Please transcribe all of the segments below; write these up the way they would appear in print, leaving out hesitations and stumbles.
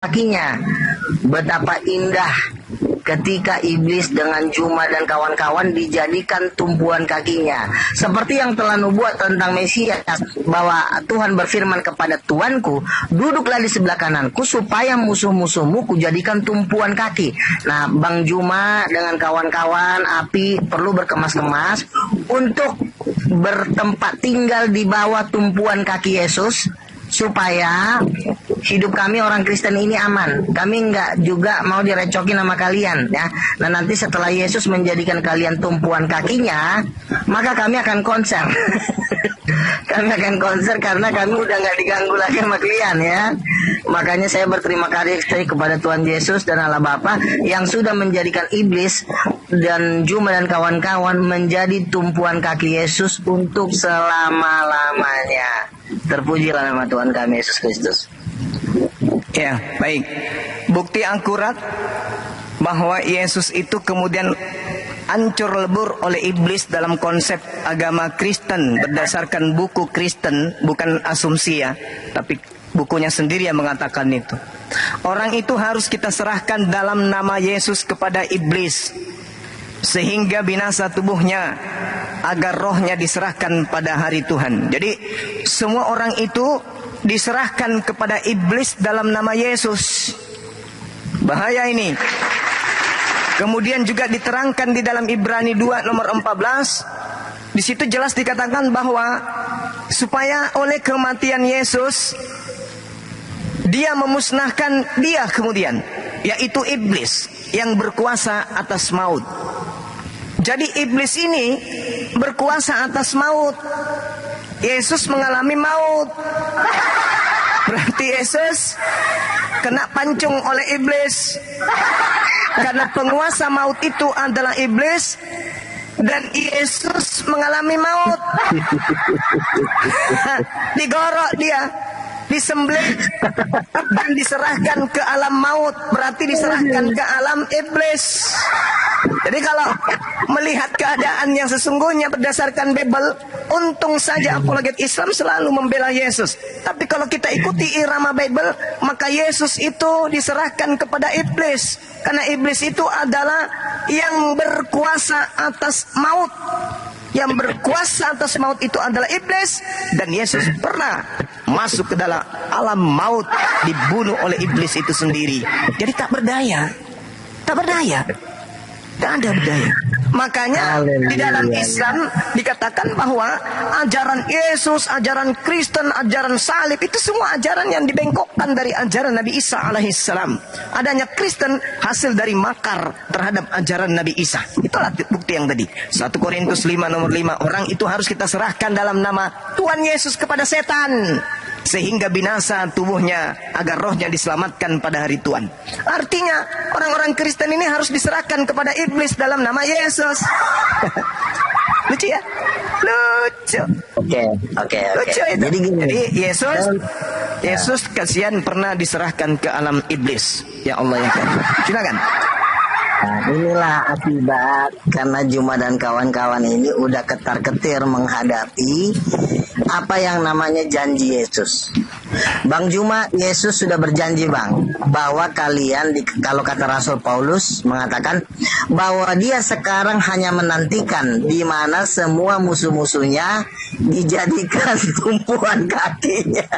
kakinya. Betapa indah ketika iblis dengan Juma dan kawan-kawan dijadikan tumpuan kakinya. Seperti yang telah nubuat tentang Mesias, bahwa Tuhan berfirman kepada Tuanku, duduklah di sebelah kananku supaya musuh-musuhmu kujadikan tumpuan kaki. Nah, Bang Juma dengan kawan-kawan Api perlu berkemas-kemas untuk bertempat tinggal di bawah tumpuan kaki Yesus, supaya hidup kami orang Kristen ini aman. Kami nggak juga mau direcokin sama kalian, ya. Nah, nanti setelah Yesus menjadikan kalian tumpuan kakinya, maka kami akan konser. Kami akan konser karena kami udah nggak diganggu lagi sama kalian, ya. Makanya saya berterima kasih kepada Tuhan Yesus dan Allah Bapa yang sudah menjadikan iblis dan Juma dan kawan-kawan menjadi tumpuan kaki Yesus untuk selama-lamanya. Terpujilah nama Tuhan kami Yesus Kristus. Ya, baik. Bukti akurat bahwa Yesus itu kemudian hancur lebur oleh iblis dalam konsep agama Kristen berdasarkan buku Kristen, bukan asumsi ya, tapi bukunya sendiri yang mengatakan itu. Orang itu harus kita serahkan dalam nama Yesus kepada iblis, sehingga binasa tubuhnya, agar rohnya diserahkan pada hari Tuhan. Jadi semua orang itu diserahkan kepada iblis dalam nama Yesus. Bahaya ini. Kemudian juga diterangkan di dalam Ibrani 2 nomor 14. Di situ jelas dikatakan bahwa supaya oleh kematian Yesus dia memusnahkan dia kemudian, yaitu iblis yang berkuasa atas maut. Jadi iblis ini berkuasa atas maut. Yesus mengalami maut. Berarti Yesus kena pancung oleh iblis. Karena penguasa maut itu adalah iblis, dan Yesus mengalami maut. Digorok dia, disembelih dan diserahkan ke alam maut. Berarti diserahkan ke alam iblis. Jadi kalau melihat keadaan yang sesungguhnya berdasarkan Bible, untung saja apologet Islam selalu membela Yesus. Tapi kalau kita ikuti irama Bible, maka Yesus itu diserahkan kepada iblis. Karena iblis itu adalah yang berkuasa atas maut. Yang berkuasa atas maut itu adalah iblis. Dan Yesus pernah masuk ke dalam alam maut, dibunuh oleh iblis itu sendiri. Jadi tak berdaya. Tak berdaya. Tak ada berdaya. Makanya di dalam Islam dikatakan bahwa ajaran Yesus, ajaran Kristen, ajaran salib itu semua ajaran yang dibengkokkan dari ajaran Nabi Isa alaihissalam. Adanya Kristen hasil dari makar terhadap ajaran Nabi Isa. Itulah bukti yang tadi. 1 Korintus 5 nomor 5. Orang itu harus kita serahkan dalam nama Tuhan Yesus kepada setan, sehingga binasa tubuhnya, agar rohnya diselamatkan pada hari Tuhan. Artinya orang-orang Kristen ini harus diserahkan kepada iblis dalam nama Yesus. Lucu ya? Lucu. Oke. Lucu itu. Jadi gini. Jadi Yesus kasihan pernah diserahkan ke alam iblis. Ya Allah ya Tuhan. Silakan. Nah, inilah akibat karena Juma dan kawan-kawan ini udah ketar-ketir menghadapi apa yang namanya janji Yesus. Bang Juma, Yesus sudah berjanji Bang, bahwa kalian, kalau kata Rasul Paulus mengatakan bahwa dia sekarang hanya menantikan di mana semua musuh-musuhnya dijadikan tumpuan kakinya.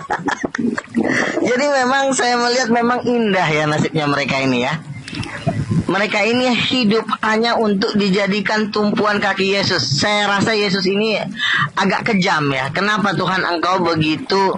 Jadi memang saya melihat memang indah ya nasibnya mereka ini ya. Mereka ini hidup hanya untuk dijadikan tumpuan kaki Yesus. Saya rasa Yesus ini agak kejam ya. Kenapa Tuhan engkau begitu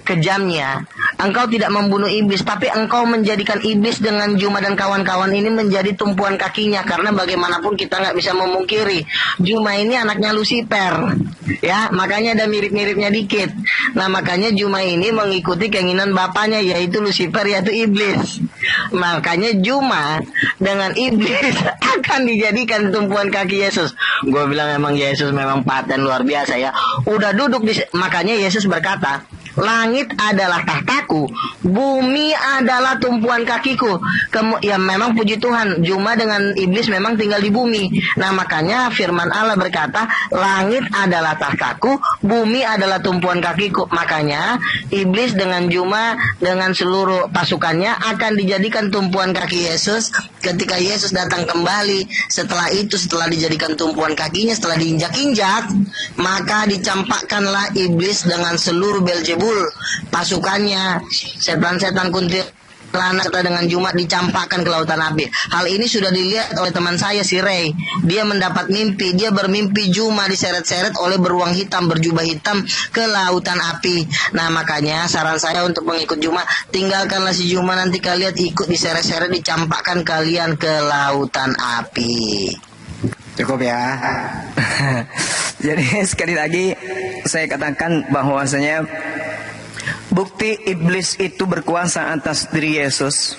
kejamnya? Engkau tidak membunuh iblis, tapi engkau menjadikan iblis dengan Juma dan kawan-kawan ini menjadi tumpuan kakinya. Karena bagaimanapun kita nggak bisa memungkiri, Juma ini anaknya Lucifer, ya, makanya ada mirip-miripnya dikit. Nah, makanya Juma ini mengikuti keinginan bapaknya, yaitu Lucifer, yaitu iblis. Makanya Juma dengan iblis akan dijadikan tumpuan kaki Yesus. Gue bilang emang Yesus memang paten luar biasa ya. Udah duduk di, makanya Yesus berkata, langit adalah tahtaku, Bumi adalah tumpuan kakiku. Ya memang puji Tuhan, Juma dengan iblis memang tinggal di bumi. Nah makanya firman Allah berkata, langit adalah tahtaku, bumi adalah tumpuan kakiku. Makanya iblis dengan Juma dengan seluruh pasukannya akan dijadikan tumpuan kaki Yesus ketika Yesus datang kembali. Setelah itu, setelah dijadikan tumpuan kakinya, setelah diinjak-injak, maka dicampakkanlah iblis dengan seluruh Beelzebul pasukannya, setan-setan kuntilanak serta dengan Juma dicampakkan ke lautan api. Hal ini sudah dilihat oleh teman saya si Ray. Dia mendapat mimpi, dia bermimpi Juma diseret-seret oleh beruang hitam berjubah hitam ke lautan api. Nah makanya saran saya untuk pengikut Juma, tinggalkanlah si Juma, nanti kalian ikut diseret-seret, dicampakkan kalian ke lautan api. Cukup ya. Jadi sekali lagi saya katakan bahwasanya bukti iblis itu berkuasa atas diri Yesus.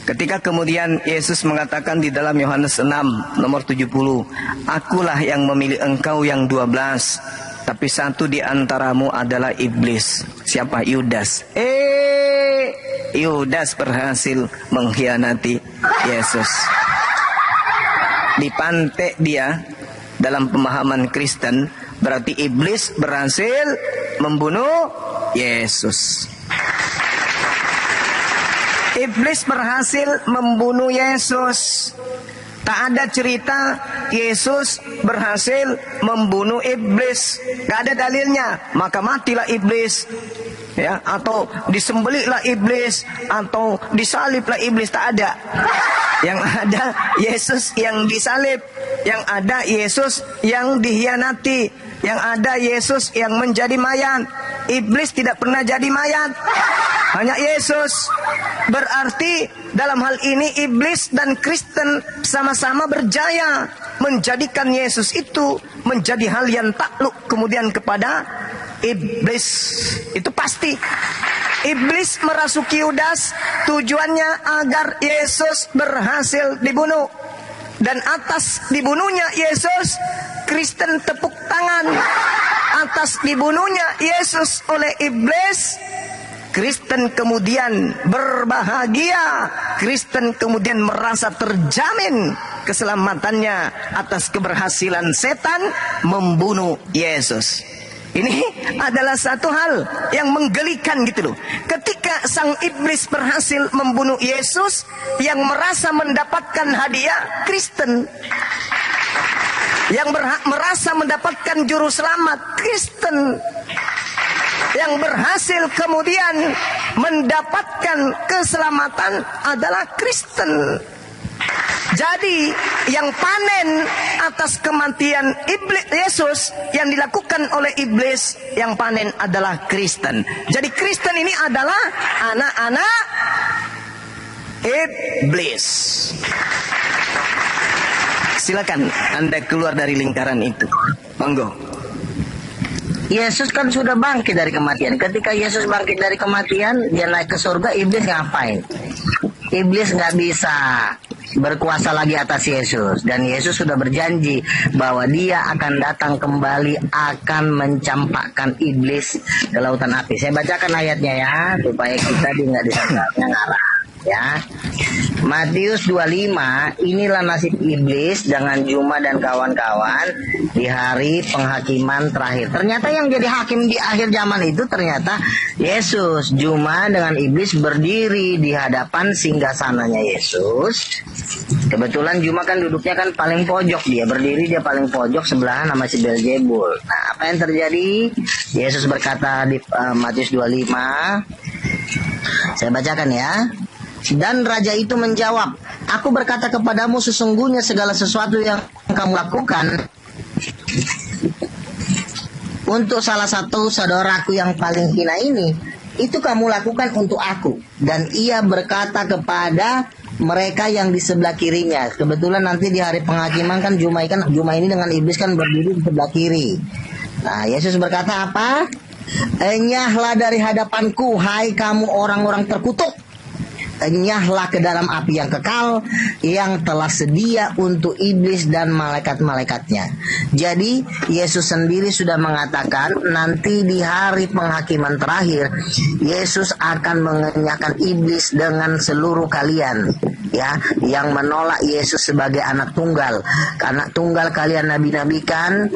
Ketika kemudian Yesus mengatakan di dalam Yohanes 6 nomor 70, akulah yang memilih engkau yang 12, tapi satu di antaramu adalah iblis. Siapa? Yudas. Yudas berhasil mengkhianati Yesus. Dipantek dia dalam pemahaman Kristen, berarti iblis berhasil membunuh Yesus. Iblis berhasil membunuh Yesus. Tak ada cerita Yesus berhasil membunuh iblis. Gak ada dalilnya. Maka matilah iblis, ya, atau disembelihlah iblis, atau disaliblah iblis. Tak ada. Yang ada Yesus yang disalib. Yang ada Yesus yang dihianati. Yang ada Yesus yang menjadi mayat. Iblis tidak pernah jadi mayat, hanya Yesus. Berarti dalam hal ini iblis dan Kristen sama-sama berjaya menjadikan Yesus itu menjadi hal yang takluk kemudian kepada iblis. Itu pasti. Iblis merasuki Yudas tujuannya agar Yesus berhasil dibunuh. Dan atas dibunuhnya Yesus, Kristen tepuk tangan. Atas dibunuhnya Yesus oleh iblis, Kristen kemudian berbahagia. Kristen kemudian merasa terjamin keselamatannya atas keberhasilan setan membunuh Yesus. Ini adalah satu hal yang menggelikan gitu loh. Ketika sang iblis berhasil membunuh Yesus, yang merasa mendapatkan hadiah Kristen. Yang merasa mendapatkan juru selamat Kristen. Yang berhasil kemudian mendapatkan keselamatan adalah Kristen. Jadi yang panen atas kematian iblis Yesus yang dilakukan oleh iblis, yang panen adalah Kristen. Jadi Kristen ini adalah anak-anak iblis. Silakan Anda keluar dari lingkaran itu. Monggo. Yesus kan sudah bangkit dari kematian. Ketika Yesus bangkit dari kematian, dia naik ke surga, iblis ngapain? Iblis nggak bisa berkuasa lagi atas Yesus. Dan Yesus sudah berjanji bahwa dia akan datang kembali, akan mencampakkan iblis ke lautan api. Saya bacakan ayatnya ya, supaya kita nggak disangka ngarah. Ya, Matius 25, inilah nasib iblis dengan Juma dan kawan-kawan di hari penghakiman terakhir. Ternyata yang jadi hakim di akhir zaman itu ternyata Yesus. Juma dengan iblis berdiri di hadapan singgasananya Yesus. Kebetulan Juma kan duduknya kan paling pojok, dia berdiri, dia paling pojok sebelahan sama si Beelzebul. Nah, apa yang terjadi? Yesus berkata di Matius 25, saya bacakan ya. Dan raja itu menjawab, aku berkata kepadamu, sesungguhnya segala sesuatu yang kamu lakukan untuk salah satu saudaraku yang paling hina ini, itu kamu lakukan untuk aku. Dan ia berkata kepada mereka yang di sebelah kirinya. Kebetulan nanti di hari penghakiman kan Juma ini dengan iblis kan berdiri di sebelah kiri. Nah, Yesus berkata apa? Enyahlah dari hadapanku, hai kamu orang-orang terkutuk. nyahlah ke dalam api yang kekal yang telah sedia untuk iblis dan malaikat-malaikatnya. Jadi Yesus sendiri sudah mengatakan nanti di hari penghakiman terakhir Yesus akan mengenyahkan iblis dengan seluruh kalian, ya, yang menolak Yesus sebagai anak tunggal. Anak tunggal kalian nabi-nabikan,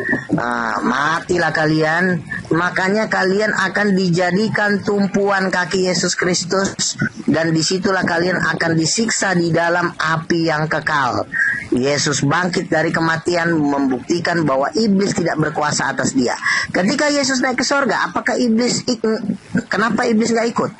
matilah kalian, makanya kalian akan dijadikan tumpuan kaki Yesus Kristus, dan disitulah kalian akan disiksa di dalam api yang kekal. Yesus bangkit dari kematian membuktikan bahwa iblis tidak berkuasa atas dia. Ketika Yesus naik ke sorga, apakah kenapa iblis nggak ikut?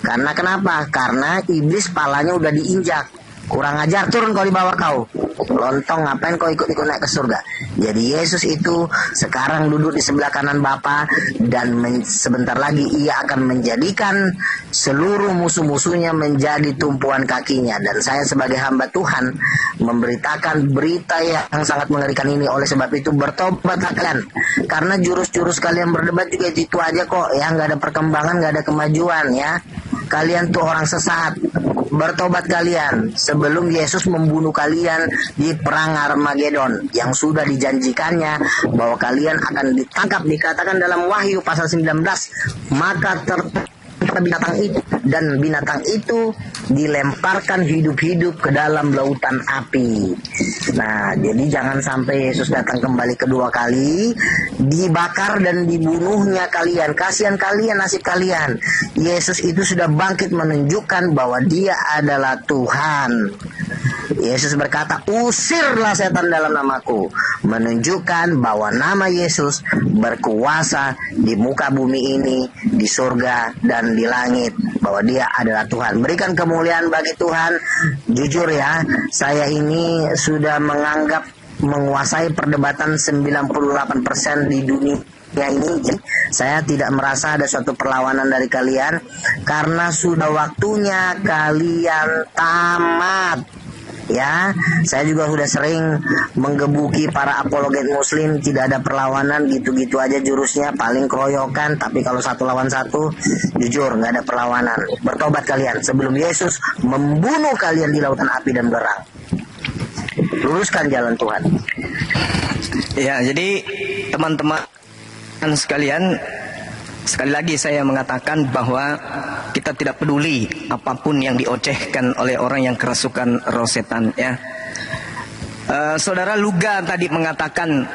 Karena kenapa? Karena iblis palanya udah diinjak. Kurang ajar, turun kau di bawah kau. Lontong, ngapain kau ikut-ikut naik ke surga? Jadi Yesus itu sekarang duduk di sebelah kanan Bapa, dan sebentar lagi ia akan menjadikan seluruh musuh-musuhnya menjadi tumpuan kakinya. Dan saya sebagai hamba Tuhan memberitakan berita yang sangat mengerikan ini. Oleh sebab itu bertobatlah kalian, karena jurus-jurus kalian berdebat juga itu aja kok ya, nggak ada perkembangan, nggak ada kemajuan ya. Kalian tuh orang sesat. Bertobat kalian sebelum Yesus membunuh kalian di perang Armageddon yang sudah dijanjikannya bahwa kalian akan ditangkap. Dikatakan dalam Wahyu pasal 19, maka binatang itu, dan binatang itu dilemparkan hidup-hidup ke dalam lautan api. Nah, jadi jangan sampai Yesus datang kembali kedua kali, dibakar dan dibunuhnya kalian. Kasihan kalian, nasib kalian. Yesus itu sudah bangkit menunjukkan bahwa dia adalah Tuhan. Yesus berkata, usirlah setan dalam namaku, menunjukkan bahwa nama Yesus berkuasa di muka bumi ini, di surga dan di langit, bahwa dia adalah Tuhan. Berikan kemuliaan bagi Tuhan. Jujur ya, saya ini sudah menganggap menguasai perdebatan 98% di dunia ini. Saya tidak merasa ada suatu perlawanan dari kalian, karena sudah waktunya kalian tamat. Ya, saya juga sudah sering menggebuki para apologet muslim, tidak ada perlawanan, gitu-gitu aja jurusnya, paling keroyokan, tapi kalau satu lawan satu, jujur nggak ada perlawanan. Bertobat kalian sebelum Yesus membunuh kalian di lautan api dan belerang. Luruskan jalan Tuhan. Ya, jadi teman-teman sekalian, sekali lagi saya mengatakan bahwa kita tidak peduli apapun yang diocehkan oleh orang yang kerasukan roh setan ya. Saudara Luga tadi mengatakan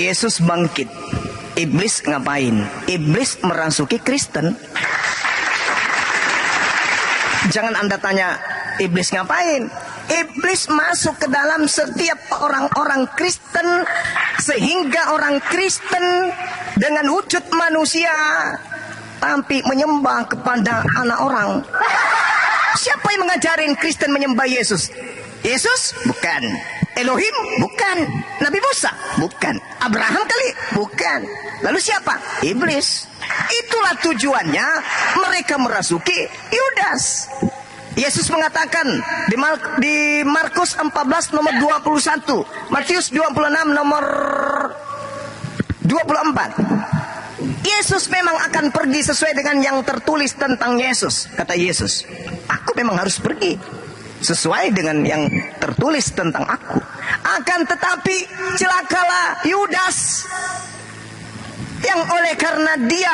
Yesus bangkit, iblis ngapain? Iblis merasuki Kristen. Jangan Anda tanya iblis ngapain. Iblis masuk ke dalam setiap orang-orang Kristen, sehingga orang Kristen dengan wujud manusia tapi menyembah kepada anak orang. Siapa yang mengajarin Kristen menyembah Yesus? Yesus? Bukan. Elohim? Bukan. Nabi Musa? Bukan. Abraham kali? Bukan. Lalu siapa? Iblis. Itulah tujuannya mereka merasuki Yudas. Yesus mengatakan di Markus 14 nomor 21, Matius 26 nomor 24. Yesus memang akan pergi sesuai dengan yang tertulis tentang Yesus. Kata Yesus, aku memang harus pergi sesuai dengan yang tertulis tentang aku. Akan tetapi celakalah Yudas, yang oleh karena dia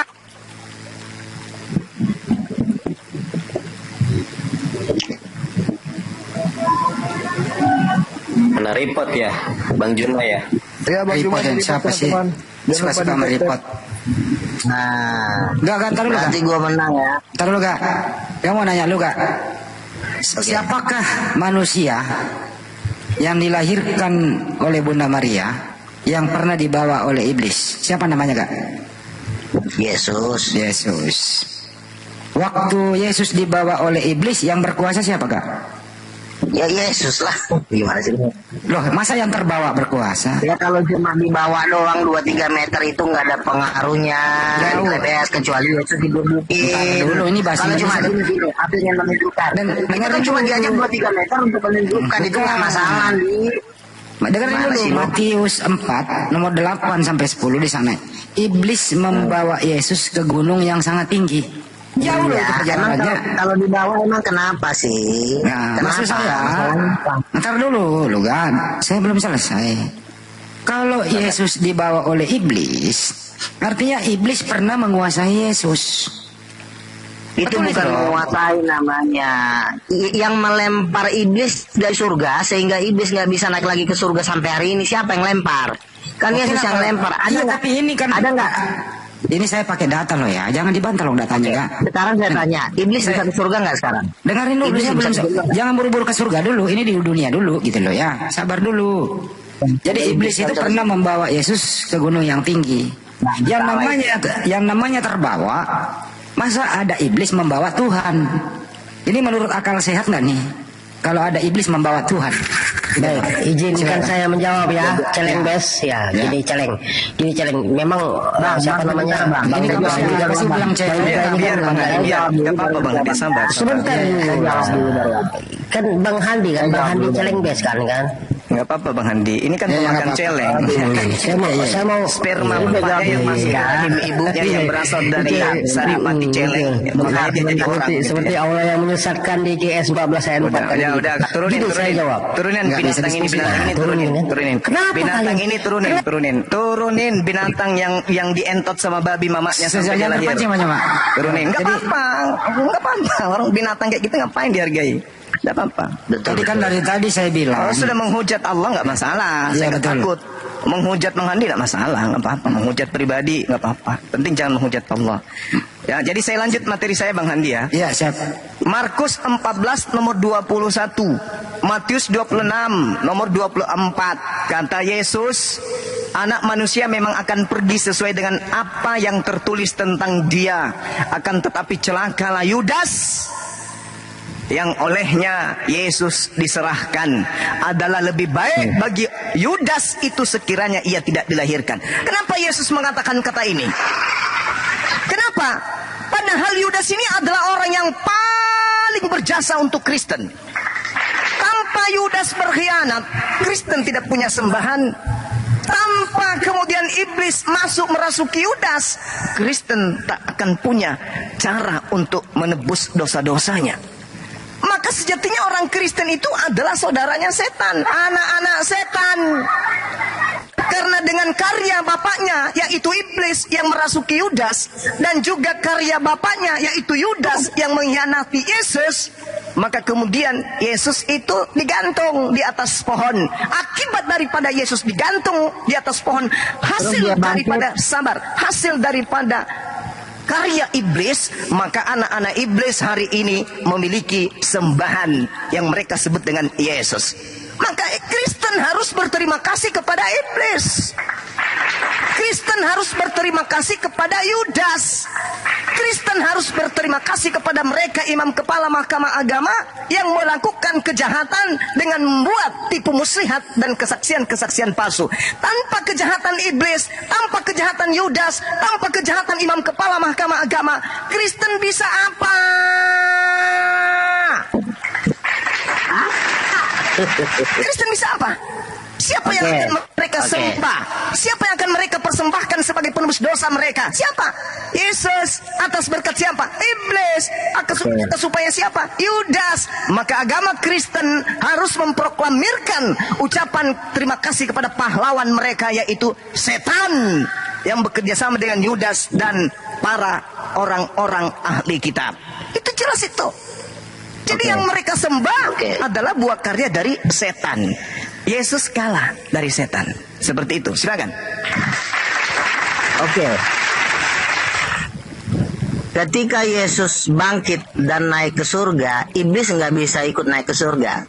Mana repot ya, Bang Juna ya? Ya, Bang Juna, siapa sih? Suka-suka merepot. Nah, Taruh lu nanti gue menang ya. Taruh lu gak? Yang mau nanya lu gak? Siapakah manusia yang dilahirkan oleh Bunda Maria yang pernah dibawa oleh iblis? Siapa namanya gak? Yesus. Waktu Yesus dibawa oleh iblis, yang berkuasa siapa gak? Ya Yesus lah. Gimana sih? Loh, masa yang terbawa berkuasa? Ya kalau cuma dibawa doang 2-3 meter itu nggak ada pengaruhnya. Jauh. Di KPS, kecuali Yesus digebukin. Dulu ini bahasa kalau cuma Indonesia. gini, apinya menunjukkan. Dan kita kan cuma diajak 2-3 meter untuk menunjukkan, itu nggak masalah nih. Dengerin dulu Matius 4 nomor 8 sampai 10 di sana. Iblis membawa Yesus ke gunung yang sangat tinggi. Jauh loh itu Iya, emang perjalanannya. kalau di bawah emang kenapa sih? Nah, Kenapa? maksud saya, Masalahnya apa? ntar dulu, lu kan, saya belum selesai. Kalau Yesus dibawa oleh iblis, artinya iblis pernah menguasai Yesus. Itu Betul bukan itu. menguasai namanya. Yang melempar iblis dari surga sehingga iblis nggak bisa naik lagi ke surga sampai hari ini, siapa yang lempar? Kan Yesus yang lempar. Ada Iya, nggak? tapi ini kan Ada nggak? Ini saya pakai data loh ya, jangan dibantah loh datanya Kak. Sekarang saya tanya, iblis bisa ke surga nggak sekarang? Dengarin dulu, Iblis saya bisa belum, ke surga. jangan buru-buru ke surga dulu, ini di dunia dulu gitu loh ya, sabar dulu. Jadi iblis itu pernah membawa Yesus ke gunung yang tinggi. Yang namanya terbawa, masa ada iblis membawa Tuhan? Ini menurut akal sehat nggak nih? Kalau ada iblis membawa Tuhan? Baik, izinkan saya menjawab ya, celeng bes ya, Ya. gini celeng, memang siapa namanya Bang, Ini Bang kamu Teguh kasih bilang cewek. Biar Bang Handi, biar nggak apa-apa Bang Handi, sabar. sebentar kan Bang Handi kan, Bang Handi celeng bes kan. Nggak apa-apa Bang Handi, ini kan Ya, pemakan nggak apa-apa. celeng. Saya mau Sperma bapaknya yang masuk ke rahim ibunya yang berasal dari sari mati celeng. Makanya dia jadi orang. seperti Allah yang menyesatkan di GS 14 ayat 4 tadi. Udah, turunin, Gitu saya jawab. turunin Nggak bisa binatang ini, diskusi, binatang ini Pak. turunin, Turunin. Kenapa binatang kalian? ini turunin binatang yang dientot sama babi mamanya sampai dia Jangan lahir. terpancing Pak. Turunin, nggak Jadi- apa-apa, orang binatang kayak gitu ngapain dihargai? Nggak apa-apa. Tadi kan dari tadi saya bilang. Kalau sudah menghujat Allah nggak masalah, Iya, saya nggak betul. takut. Menghujat Bang Handi nggak masalah, nggak apa-apa. Menghujat pribadi nggak apa-apa. Penting jangan menghujat Allah. Ya, jadi saya lanjut materi saya Bang Handi ya. Iya siap. Markus 14 nomor 21, Matius 26 nomor 24. Kata Yesus, anak manusia memang akan pergi sesuai dengan apa yang tertulis tentang dia. Akan tetapi celakalah Yudas yang olehnya Yesus diserahkan. Adalah lebih baik bagi Yudas itu sekiranya ia tidak dilahirkan. Kenapa Yesus mengatakan kata ini? Kenapa? Padahal Yudas ini adalah orang yang paling berjasa untuk Kristen. Tanpa Yudas berkhianat, Kristen tidak punya sembahan. Tanpa kemudian iblis masuk merasuki Yudas, Kristen tak akan punya cara untuk menebus dosa-dosanya. Maka sejatinya orang Kristen itu adalah saudaranya setan, anak-anak setan. Karena dengan karya bapaknya yaitu iblis yang merasuki Yudas, dan juga karya bapaknya yaitu Yudas yang mengkhianati Yesus, maka kemudian Yesus itu digantung di atas pohon. Akibat daripada Yesus digantung di atas pohon, hasil daripada hasil daripada karya iblis, maka anak-anak iblis hari ini memiliki sembahan yang mereka sebut dengan Yesus. Maka Kristen harus berterima kasih kepada iblis. Kristen harus berterima kasih kepada Yudas. Kristen harus berterima kasih kepada mereka imam kepala mahkamah agama yang melakukan kejahatan dengan membuat tipu muslihat dan kesaksian-kesaksian palsu. Tanpa kejahatan iblis, tanpa kejahatan Yudas, tanpa kejahatan imam kepala mahkamah agama, Kristen bisa apa? Kristen bisa apa? Siapa yang akan mereka sembah? Siapa yang akan mereka persembahkan sebagai penebus dosa mereka? Siapa? Yesus. Atas berkat siapa? Iblis. Atas supaya siapa? Yudas. Maka agama Kristen harus memproklamirkan ucapan terima kasih kepada pahlawan mereka, yaitu setan yang bekerja sama dengan Yudas dan para orang-orang ahli kitab. Itu jelas itu. Jadi yang mereka sembah adalah buah karya dari setan. Yesus kalah dari setan. Seperti itu. Silakan. Oke. Ketika Yesus bangkit dan naik ke surga, iblis nggak bisa ikut naik ke surga.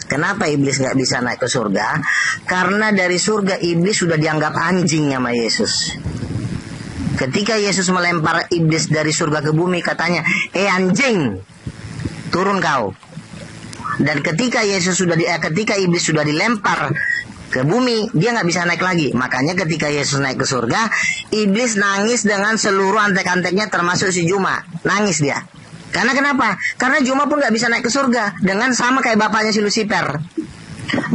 Kenapa iblis nggak bisa naik ke surga? Karena dari surga iblis sudah dianggap anjing sama Yesus. Ketika Yesus melempar iblis dari surga ke bumi, katanya, anjing, turun kau. Dan ketika ketika iblis sudah dilempar ke bumi, dia nggak bisa naik lagi. Makanya ketika Yesus naik ke surga, iblis nangis dengan seluruh antek-anteknya, termasuk si Juma. Nangis dia. Karena kenapa? Karena Juma pun nggak bisa naik ke surga dengan sama kayak bapaknya si Lucifer.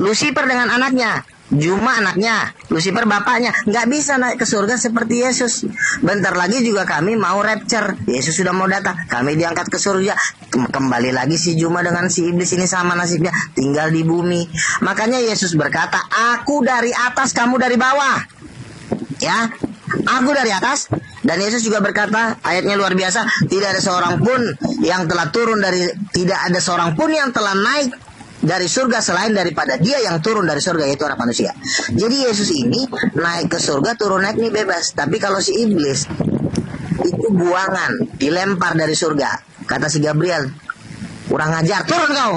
Lucifer dengan anaknya Juma anaknya, Lucifer bapaknya. Nggak bisa naik ke surga seperti Yesus. Bentar lagi juga kami mau rapture. Yesus sudah mau datang, kami diangkat ke surga. Kembali lagi si Juma dengan si iblis ini sama nasibnya, tinggal di bumi. Makanya Yesus berkata, aku dari atas, kamu dari bawah. Ya, aku dari atas. Dan Yesus juga berkata, ayatnya luar biasa, tidak ada seorang pun yang telah turun dari, tidak ada seorang pun yang telah naik dari surga selain daripada dia yang turun dari surga, yaitu anak manusia. Jadi Yesus ini naik ke surga, turun naik nih bebas. Tapi kalau si iblis itu buangan, dilempar dari surga. Kata si Gabriel, kurang ajar, turun kau.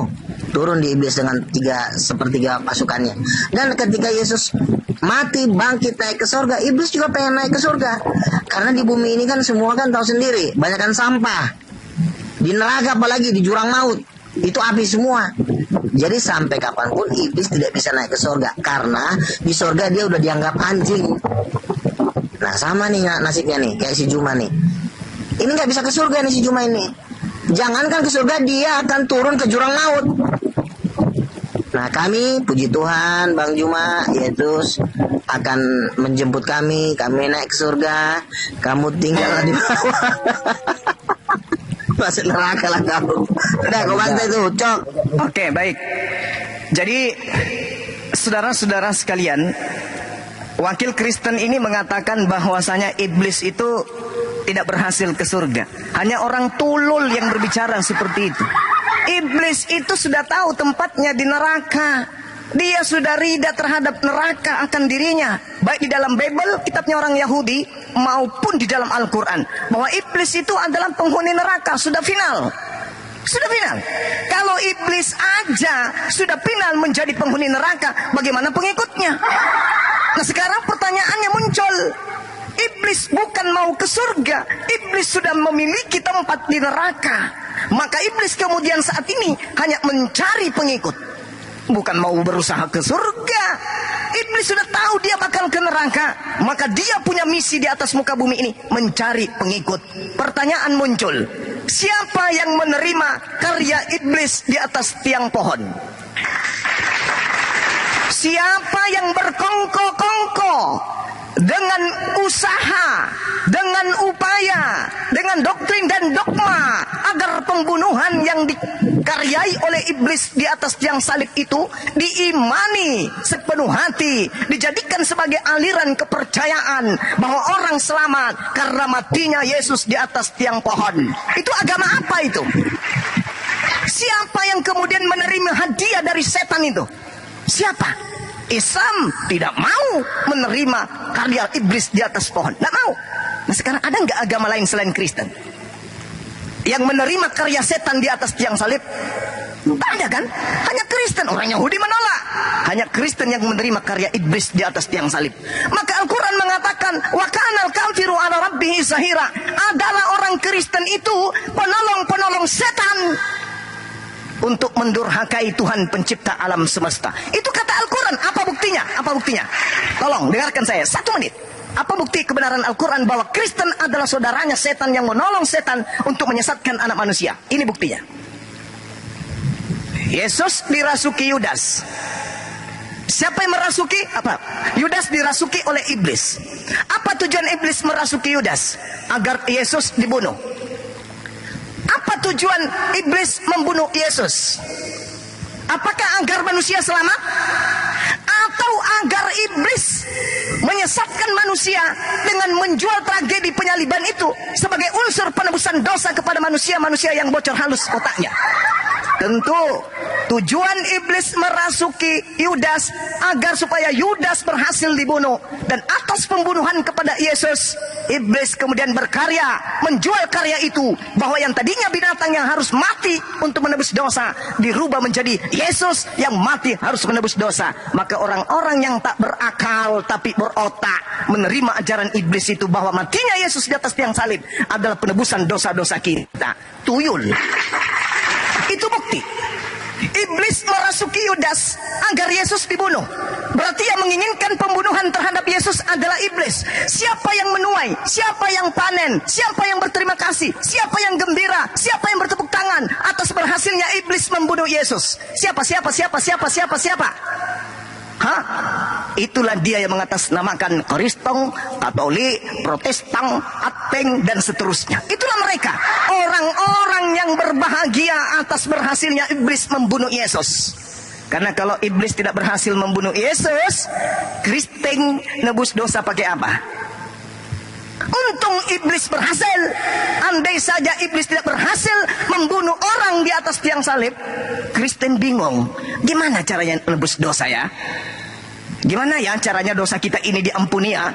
Turun di iblis dengan 3/4 pasukannya. Dan ketika Yesus mati, bangkit, naik ke surga, iblis juga pengen naik ke surga. Karena di bumi ini kan semua kan tahu sendiri, banyakkan sampah. Di neraka apalagi, di jurang maut, itu api semua. Jadi sampai kapanpun iblis tidak bisa naik ke surga, karena di surga dia udah dianggap anjing. Nah sama nih nasibnya nih, kayak si Juma nih. Ini nggak bisa ke surga nih si Juma ini. Jangankan ke surga, dia akan turun ke jurang maut. Nah kami, puji Tuhan, Bang Juma, Yesus akan menjemput kami naik ke surga, kamu tinggal di bawah. Masuk neraka lah kamu. Udah, kau bantai tuh, cok. Oke, baik. Jadi, saudara-saudara sekalian, wakil Kristen ini mengatakan bahwasanya iblis itu tidak berhasil ke surga. Hanya orang tulul yang berbicara seperti itu. Iblis itu sudah tahu tempatnya di neraka. Dia sudah rida terhadap neraka akan dirinya. Baik di dalam Bible, kitabnya orang Yahudi, maupun di dalam Al-Quran. Bahwa iblis itu adalah penghuni neraka. Sudah final. Sudah final. Kalau iblis aja sudah final menjadi penghuni neraka, bagaimana pengikutnya? Nah sekarang pertanyaannya muncul. Iblis bukan mau ke surga. Iblis sudah memiliki tempat di neraka. Maka iblis kemudian saat ini hanya mencari pengikut, bukan mau berusaha ke surga. Iblis sudah tahu dia bakal ke neraka, maka dia punya misi di atas muka bumi ini, mencari pengikut. Pertanyaan muncul, siapa yang menerima karya iblis di atas tiang pohon? Siapa yang berkongko-kongko dengan usaha, dengan upaya, dengan doktrin dan dogma agar pembunuhan yang dikaryai oleh iblis di atas tiang salib itu diimani sepenuh hati, dijadikan sebagai aliran kepercayaan bahwa orang selamat karena matinya Yesus di atas tiang pohon. Itu agama apa itu? Siapa yang kemudian menerima hadiah dari setan itu? Siapa? Islam tidak mau menerima karya iblis di atas pohon. Tidak mau. Nah sekarang ada nggak agama lain selain Kristen yang menerima karya setan di atas tiang salib? Tak ada kan? Hanya Kristen. Orang Yahudi menolak. Hanya Kristen yang menerima karya iblis di atas tiang salib. Maka Al-Quran mengatakan, wa kanal kafiru ala rabbihi zahira. Adalah orang Kristen itu penolong-penolong setan untuk mendurhakai Tuhan pencipta alam semesta. Itu kata Al-Quran. Apa buktinya? Apa buktinya? Tolong dengarkan saya 1 menit. Apa bukti kebenaran Al-Quran bahwa Kristen adalah saudaranya setan yang menolong setan untuk menyesatkan anak manusia? Ini buktinya. Yesus dirasuki Yudas. Siapa yang merasuki? Apa? Yudas dirasuki oleh iblis. Apa tujuan iblis merasuki Yudas? Agar Yesus dibunuh. Apa tujuan iblis membunuh Yesus? Apakah agar manusia selamat? Atau agar iblis menyesatkan manusia dengan menjual tragedi penyaliban itu sebagai unsur penebusan dosa kepada manusia-manusia yang bocor halus otaknya? Tentu tujuan iblis merasuki Yudas agar supaya Yudas berhasil dibunuh. Dan atas pembunuhan kepada Yesus, iblis kemudian berkarya, menjual karya itu, bahwa yang tadinya binatang yang harus mati untuk menebus dosa dirubah menjadi Yesus yang mati harus menebus dosa. Maka orang-orang yang tak berakal tapi berotak menerima ajaran iblis itu, bahwa matinya Yesus di atas tiang salib adalah penebusan dosa-dosa kita. Tuyul. Itu bukti. Iblis merasuki Yudas agar Yesus dibunuh. Berarti yang menginginkan pembunuhan terhadap Yesus adalah iblis. Siapa yang menuai? Siapa yang panen? Siapa yang berterima kasih? Siapa yang gembira? Siapa yang bertepuk tangan atas berhasilnya iblis membunuh Yesus? Siapa? Hah? itulah dia yang mengatasnamakan Kristen, Katolik, Protestan, Advent, dan seterusnya. Itulah mereka, orang-orang yang berbahagia atas berhasilnya iblis membunuh Yesus. Karena kalau iblis tidak berhasil membunuh Yesus, Kristen nebus dosa pakai apa? Untung iblis berhasil. Andai saja iblis tidak berhasil membunuh orang di atas tiang salib, Kristen bingung, gimana caranya menebus dosa ya? Gimana ya caranya dosa kita ini diampuni ya?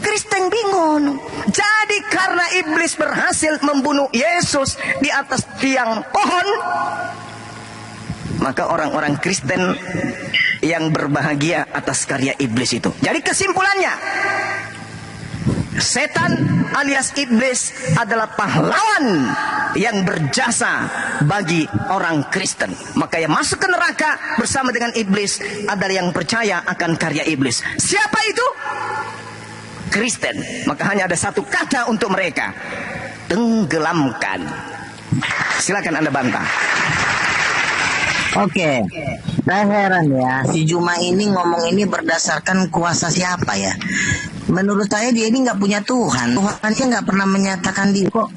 Kristen bingung. Jadi karena iblis berhasil membunuh Yesus di atas tiang pohon, maka orang-orang Kristen yang berbahagia atas karya iblis itu. Jadi kesimpulannya, setan alias iblis adalah pahlawan yang berjasa bagi orang Kristen. Maka yang masuk ke neraka bersama dengan iblis adalah yang percaya akan karya iblis. Siapa itu? Kristen. Maka hanya ada satu kata untuk mereka: tenggelamkan. Silakan Anda bantah. Oke, saya heran ya, si Juma ini ngomong ini berdasarkan kuasa siapa ya? Menurut saya dia ini nggak punya Tuhan. Tuhannya nggak pernah menyatakan diri kok.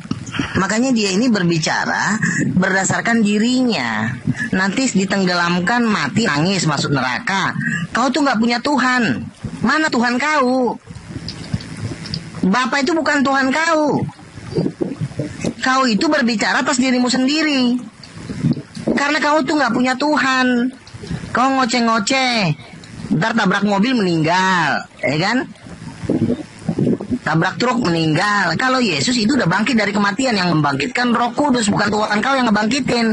Makanya dia ini berbicara berdasarkan dirinya. Nanti ditenggelamkan, mati, nangis, masuk neraka. Kau tuh nggak punya Tuhan. Mana Tuhan kau? Bapak itu bukan Tuhan kau. Kau itu berbicara atas dirimu sendiri. Karena kau tuh nggak punya Tuhan. Kau ngoceh-ngoceh. Ntar tabrak mobil meninggal, ya kan? Tabrak truk meninggal. Kalau Yesus itu udah bangkit dari kematian. Yang membangkitkan Roh Kudus, bukan Tuhan kau yang ngebangkitin.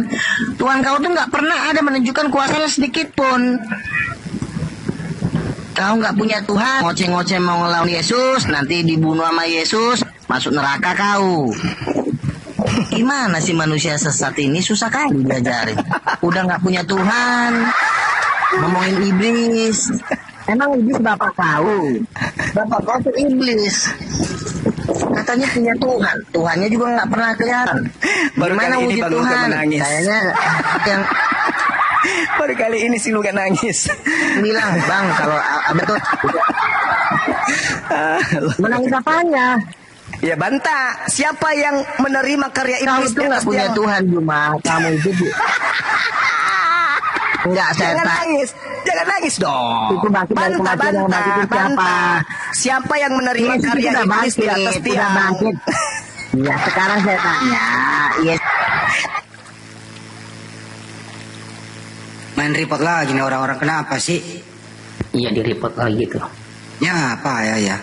Tuhan kau tuh nggak pernah ada menunjukkan kuasanya sedikit pun. Kau nggak punya Tuhan, ngoceh-ngoceh mau ngelawan Yesus, nanti dibunuh sama Yesus, masuk neraka kau. Gimana sih manusia sesat ini, susah kali diajarin. Udah nggak punya Tuhan, ngomongin iblis. Emang iblis bapak kau? Bapak kau tuh iblis. Katanya punya Tuhan, Tuhannya juga nggak pernah kelihatan. Gimana wujud Tuhan? Kayaknya yang baru kali ini si Luka nangis. Bilang bang, kalau betul menangis apanya? Ya bantah. Siapa yang menerima karya Kamu iblis itu nggak punya Tuhan Juma. Kamu itu enggak setan. Jangan nangis dong. Itu bangkit dari kematian, yang bangkit itu siapa? Siapa yang menerima Yesus karya itu iblis di atas tiang? Bangkit. Ya sekarang saya tanya. Yes. Main report lagi nih orang-orang, kenapa sih? Iya, di report lagi gitu. Ya apa ya.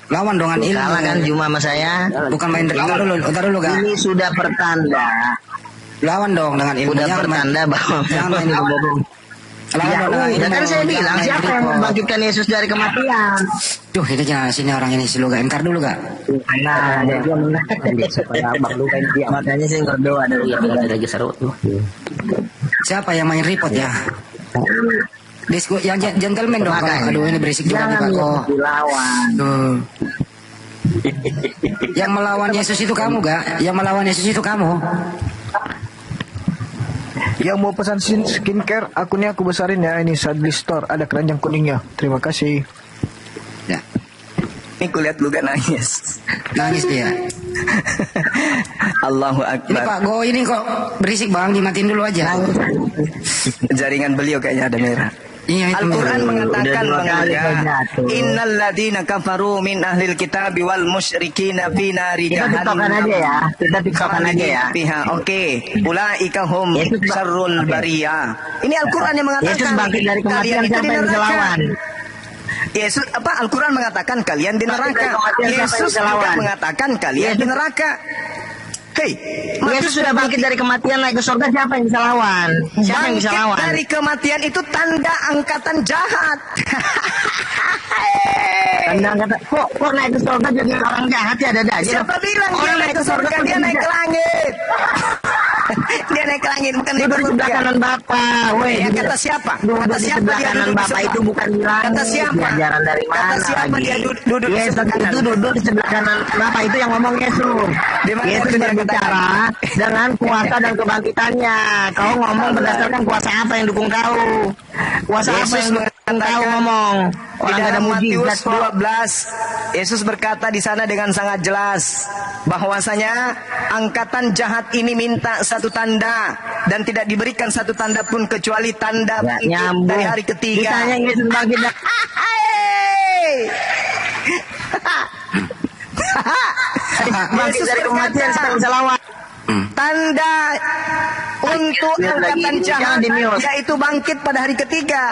Lawan dengan ilmu. Kalah kan Juma sama saya. Bukan main report dulu gak? Ini sudah pertanda. Lawan dong dengan ilmu. Udah pertanda bahwa jangan main ilmu. Lawan dong dengan ilmu. Kan saya bilang siapa yang membangkitkan Yesus dari kematian? Duh, itu jangan sini orang ini si Luga. Entar dulu gak? Nah, dia menang supaya abang Luga dia. Makanya saya berdoa dari Iya, lagi seru tuh. Siapa yang main report ya? Yang gentleman dong. Aduh, ini berisik juga nih Pak kok. Tuh. Yang melawan Yesus itu kamu gak? Yang melawan Yesus itu kamu? Yang mau pesan skincare, akunnya aku besarin ya. Ini Sadli Store, ada keranjang kuningnya. Terima kasih. Ya. Ini kulihat Luka nangis. Nangis dia. Allahu Ini Akbar. Pak Go ini kok berisik bang, dimatiin dulu aja. Jaringan beliau kayaknya ada merah. Iya, itu Al-Quran mengatakan Udah 2 kali bahwa jatuh. innal ladina kafaru min ahlil kitabi wal musyrikina fi nari Kita tiktokan aja ya. Kita tiktokan aja ya. Fiha. Oke. Ulaika hum Yesus syarrul bariyah. Ini Al-Quran yang mengatakan Yesus bangkit dari kematian, kalian itu siapa di yang bisa neraka. lawan? Yesus apa Al-Quran mengatakan kalian di neraka. Bangkit dari kematian, siapa yang Yesus bisa juga lawan? mengatakan kalian di neraka. Hei, Yesus sudah bangkit dari kematian naik ke surga, siapa yang bisa lawan? Siapa yang bisa bangkit lawan? dari kematian itu tanda angkatan jahat. Tanda angkatan. Kok naik ke surga jadi orang jahat ya, ada aja. Siapa bilang dia naik ke surga, dia naik ke langit. Dia naik ke langit, bukan naik Duduk ke di sebelah surga. kanan Bapak. Woi, Ya, kata siapa? Duduk Kata di siapa sebelah dia kanan duduk di Bapak sebelah? itu bukan di langit. Kata siapa? Ajaran dari mana Kata siapa lagi? dia duduk di Yesus sebelah kanan? itu duduk di sebelah kanan Bapak, itu yang ngomong Yesus. Di mana Yesus itu dia berbicara dengan kuasa dan kebangkitannya. Kau ngomong berdasarkan kuasa apa yang dukung kau? Kuasa apa Yesus yang dukung kau ngomong? Di Orang gak ada dalam mujizat Matius kok. 12, Yesus berkata di sana dengan sangat jelas bahwasanya angkatan jahat ini minta satu tanda dan tidak diberikan satu tanda pun kecuali tanda Gak bangkit nyambung. dari hari ketiga. Ditanya Yesus bangkit dari bangkit dari kematian sedang bisa lawan. Tanda untuk Lihat lagi, angkatan ini jahat jangan di-mute. yaitu bangkit pada hari ketiga.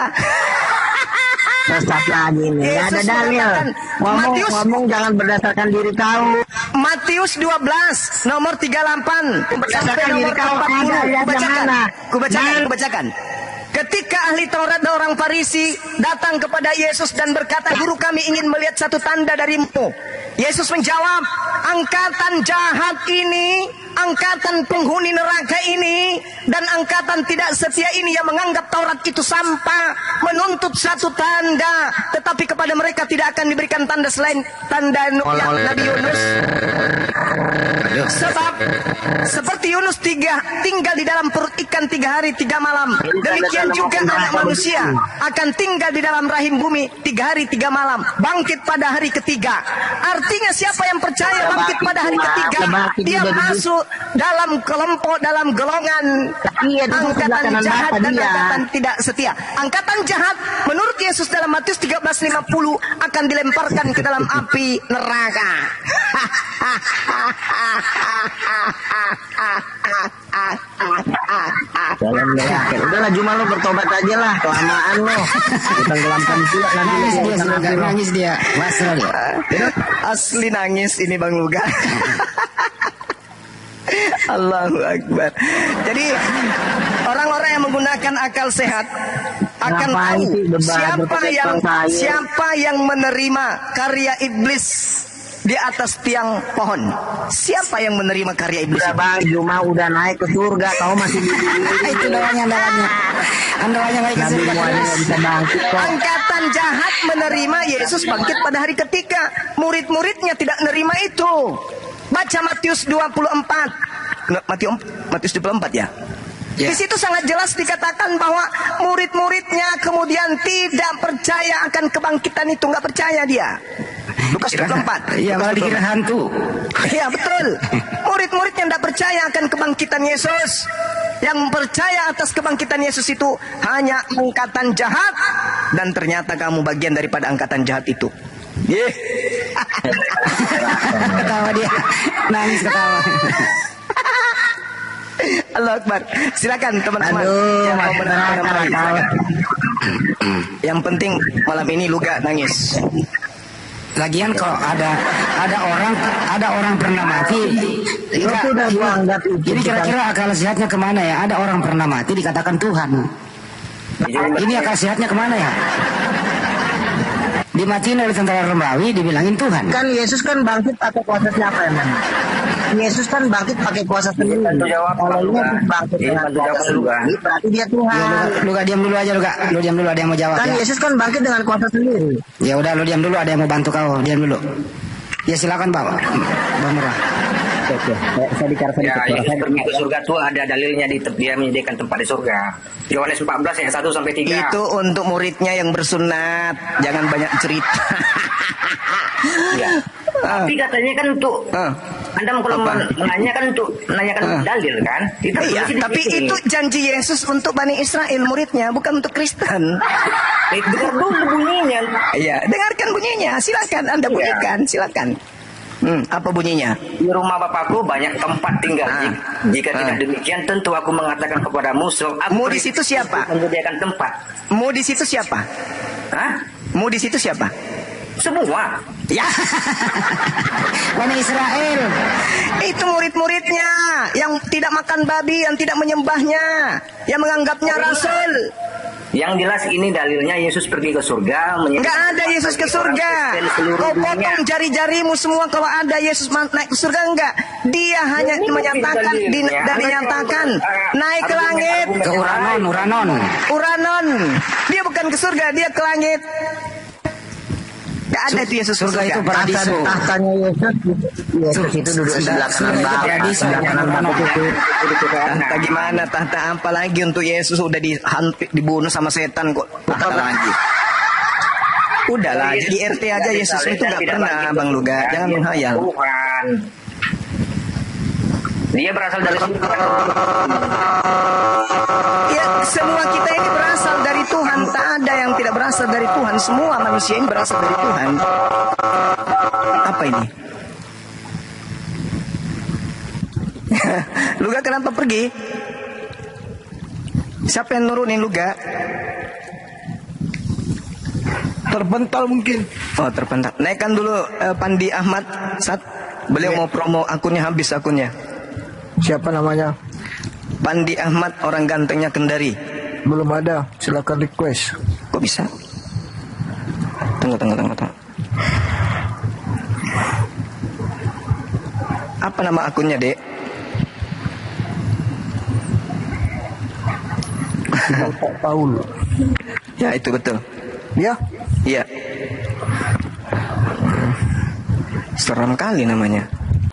Sesat lagi nih, nggak ada Yesus dalil. mengatakan, Matius- Ngomong jangan berdasarkan diri kau. Matius 12 nomor 38 sampai Berdasarkan nomor diri kau, ada 40. ayat yang mana? Kubacakan. Ketika ahli Taurat dan orang Farisi datang kepada Yesus dan berkata, "Guru, kami ingin melihat satu tanda darimu." Yesus menjawab, "Angkatan jahat ini, angkatan penghuni neraka ini, dan angkatan tidak setia ini yang menganggap Taurat itu sampah, menuntut satu tanda, tetapi kepada mereka tidak akan diberikan tanda selain tanda Nabi Yunus. Sebab seperti Yunus tinggal di dalam perut ikan 3 hari 3 malam, demikian juga anak manusia akan tinggal di dalam rahim bumi 3 hari 3 malam, bangkit pada hari ketiga." Artinya siapa yang percaya bangkit pada hari ketiga, dia masuk dalam kelompok, dalam golongan angkatan jahat dan angkatan tidak setia. Angkatan jahat menurut Yesus dalam Matius 13:50 akan dilemparkan ke dalam api neraka. Dalam neraka. Udahlah Juma lo bertobat aja lah, kelamaan lo. Tenggelamkan pula nanti. Nangis dia, semoga nangis dia. Wasra dia. Asli nangis ini Bang Luga. Allahu Akbar. Jadi orang-orang yang menggunakan akal sehat akan Ngapain tahu sih debat berpakai siapa yang menerima karya iblis di atas tiang pohon. Siapa yang menerima karya iblis? Udah Bang Juma udah naik ke surga, kau masih di Itu doanya andalanya. Andalanya baik Nabi Muhammad nggak bisa bangkit kok. Angkatan jahat menerima Yesus bangkit pada hari ketiga. Murid-muridnya tidak menerima itu. Baca Matius 24. Matius 24 ya. Di situ sangat jelas dikatakan bahwa murid-muridnya kemudian tidak percaya akan kebangkitan itu, nggak percaya dia. Lukas 24. Iya, malah dikira hantu. Iya betul. Murid-murid yang tidak percaya akan kebangkitan Yesus, yang percaya atas kebangkitan Yesus itu hanya angkatan jahat, dan ternyata kamu bagian daripada angkatan jahat itu. Ketawa dia. Nangis ketawa. Allah Akbar. Silakan teman-teman Aduh, yang mau neraka, menangis. neraka. Yang penting malam ini Luga nangis. Lagian kalau ada orang pernah mati. Itu udah gua anggap itu. Jadi kira-kira akal sehatnya kemana ya? Ada orang pernah mati dikatakan Tuhan. Ini akal sehatnya kemana ya? Dimatiin oleh tentara Romawi dibilangin Tuhan. Kan Yesus kan bangkit pakai kuasa siapa emang? Yesus kan bangkit pakai kuasa sendiri. Kalau Yesus bangkit dengan kuasa sendiri, berarti dia Tuhan. Ya, lu diam dulu aja lu Kak. Lu diam dulu, ada yang mau jawab Kan ya. Yesus kan bangkit dengan kuasa sendiri. Ya udah lu diam dulu, ada yang mau bantu kau. Diam dulu. Ya silakan Pak. Bang Murah. Oke, saya bicara Ya, Yesus pergi ke surga tuh ada dalilnya dia menyediakan tempat di surga. Yohanes 14 ayat 1 sampai 3. Itu untuk muridnya yang bersunat. Jangan banyak cerita. Ya. Tapi katanya kan untuk Anda kalau menanyakan untuk menanyakan dalil kan? Itu Iya, tulis di tapi sini. itu janji Yesus untuk Bani Israel muridnya, bukan untuk Kristen. Dengar dulu bunyinya. Iya, dengarkan bunyinya. Silakan Anda bunyikan, silakan. Apa bunyinya? Di rumah Bapakku banyak tempat tinggal. Jika tidak demikian, tentu aku mengatakan kepadamu, Mu di situ siapa? Menyediakan tempat. Mu di situ siapa? Hah? Mu di situ siapa? Semua. Ya, Bani Israel. itu murid-muridnya yang tidak makan babi, yang tidak menyembahnya, yang menganggapnya rasul. Yang jelas ini dalilnya Yesus pergi ke surga. Enggak ada Yesus ke surga. Kau potong jari-jarimu semua kalau ada Yesus naik ke surga, enggak. Dia hanya menyatakan, dinyatakan naik ke langit. Ke Uranon. Dia bukan ke surga, dia ke langit. Enggak ada itu Yesus Surga itu surga. paradiso. Tahtanya Yesus itu duduk di sebelah kanan Bapa. Paradiso. Sebelah kanan Bapa itu. Tahta gimana? Tahta apa lagi untuk Yesus? Udah dibunuh sama setan kok. Tahta lagi. Udahlah, jadi RT aja Yesus itu nggak pernah, Bang Luga. Jangan menghayal. Tuhan. Dia berasal dari Ya, semua kita ini berasal dari Tuhan. Tak ada yang tidak berasal dari Tuhan. Semua manusia ini berasal dari Tuhan. Apa ini? Luga kenapa pergi? Siapa yang nurunin Luga? Terpental mungkin. Oh, terpental. Naikkan dulu Pandi Ahmad. Beliau mau promo akunnya, habis akunnya. Siapa namanya? Pandi Ahmad, orang gantengnya Kendari. Belum ada. Silakan request. Kok bisa? Tunggu. Apa nama akunnya, Dek? Pak Paul. Ya, itu betul. Ya. Iya. Seram kali namanya.